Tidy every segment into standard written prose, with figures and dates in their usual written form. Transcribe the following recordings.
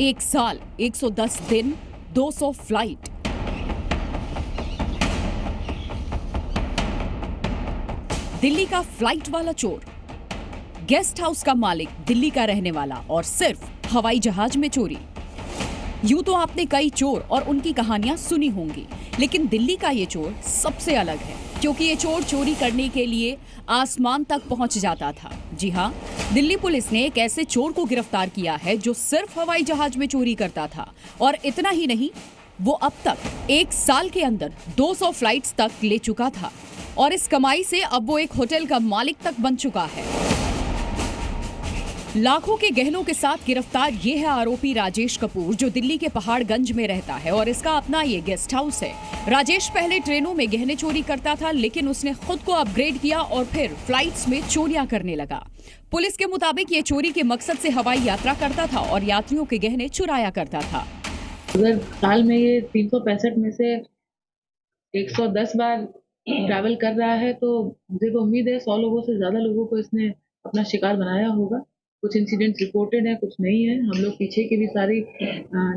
1 साल, 110 दिन, 200 फ्लाइट। दिल्ली का फ्लाइट वाला चोर, गेस्ट हाउस का मालिक दिल्ली का रहने वाला और सिर्फ हवाई जहाज में चोरी। यूं तो आपने कई चोर और उनकी कहानियां सुनी होंगी, लेकिन दिल्ली का ये चोर सबसे अलग है, क्योंकि ये चोर चोरी करने के लिए आसमान तक पहुंच जाता था। जी हाँ, दिल्ली पुलिस ने एक ऐसे चोर को गिरफ्तार किया है जो सिर्फ हवाई जहाज में चोरी करता था। और इतना ही नहीं, वो अब तक 1 साल के अंदर 200 फ्लाइट्स तक ले चुका था और इस कमाई से अब वो एक होटल का मालिक तक बन चुका है। लाखों के गहनों के साथ गिरफ्तार ये है आरोपी राजेश कपूर, जो दिल्ली के पहाड़गंज में रहता है और इसका अपना ये गेस्ट हाउस है। राजेश पहले ट्रेनों में गहने चोरी करता था, लेकिन उसने खुद को अपग्रेड किया और फिर फ्लाइट्स में चोरियां करने लगा। पुलिस के मुताबिक ये चोरी के मकसद से हवाई यात्रा करता था और यात्रियों के गहने चुराया करता था। अगर साल में ये 365 में से 110 बार ट्रैवल कर रहा है, तो मुझे तो उम्मीद है 100 लोगों से ज्यादा लोगों को इसने अपना शिकार बनाया होगा। कुछ इंसिडेंट्स रिपोर्टेड है, कुछ नहीं है। हम लोग पीछे के भी सारी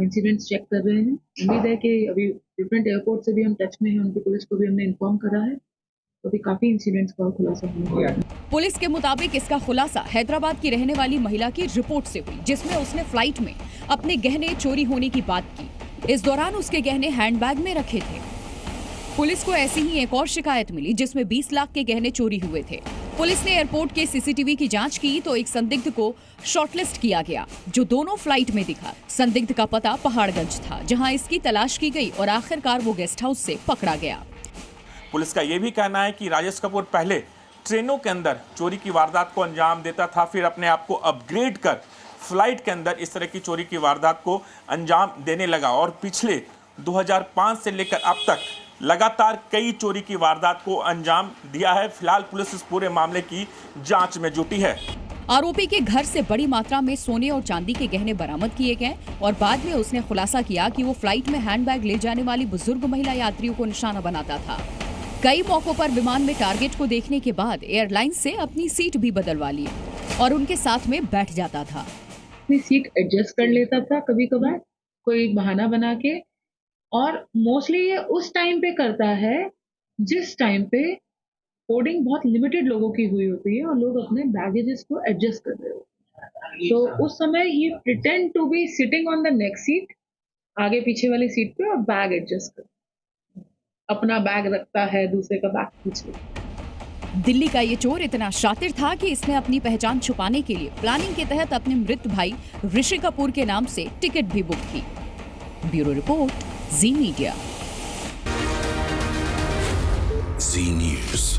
इंसिडेंट्स चेक कर रहे हैं। उम्मीद है कि अभी डिफरेंट एयरपोर्ट से भी हम टच में हैं, उनकी पुलिस को भी हमने इन्फॉर्म करा है, तो अभी काफी इंसिडेंट्स का खुलासा हुआ है। पुलिस के मुताबिक इसका खुलासा हैदराबाद की रहने वाली महिला की रिपोर्ट से हुई, जिसमें उसने फ्लाइट में अपने गहने चोरी होने की बात की। इस दौरान उसके गहने हैंडबैग में रखे थे। पुलिस को ऐसी ही एक और शिकायत मिली, जिसमें 20 लाख के गहने चोरी हुए थे। पुलिस ने एयरपोर्ट के सीसीटीवी की जांच की तो एक संदिग्ध को शॉर्टलिस्ट किया गया, जो दोनों फ्लाइट में दिखा। संदिग्ध का पता पहाड़गंज था, जहां इसकी तलाश की गई और आखिरकार वो गेस्ट हाउस से पकड़ा गया। पुलिस का यह भी कहना है कि राजेश कपूर पहले ट्रेनों के अंदर चोरी की वारदात को अंजाम देता था, फिर अपने आप को अपग्रेड कर फ्लाइट के अंदर इस तरह की चोरी की वारदात को अंजाम देने लगा और पिछले 2005 से लेकर अब तक लगातार कई चोरी की वारदात को अंजाम दिया है। फिलहाल पुलिस इस पूरे मामले की जांच में जुटी है। आरोपी के घर से बड़ी मात्रा में सोने और चांदी के गहने बरामद किए गए और बाद में उसने खुलासा किया कि वो फ्लाइट में हैंडबैग ले जाने वाली बुजुर्ग महिला यात्रियों को निशाना बनाता था। कई मौकों पर विमान में टारगेट को देखने के बाद एयरलाइन से अपनी सीट भी बदलवा ली और उनके साथ में बैठ जाता था। अपनी सीट एडजस्ट कर लेता था कभी कभार, कोई बहाना बना के, और मोस्टली ये उस टाइम पे करता है जिस टाइम पे बोर्डिंग बहुत लिमिटेड लोगों की हुई होती है और लोग अपने बैगेजेस को एडजस्ट कर रहे होते हैं। तो उस समय ही pretend to be sitting on the next seat, आगे पीछे वाली सीट पे, और बैग एडजस्ट कर, अपना बैग रखता है, दूसरे का बैग पीछे। दिल्ली का ये चोर इतना शातिर था कि इसने अपनी पहचान छुपाने के लिए प्लानिंग के तहत अपने मृत भाई ऋषि कपूर के नाम से टिकट भी बुक की। ब्यूरो रिपोर्ट, जी मीडिया। जी न्यूज़।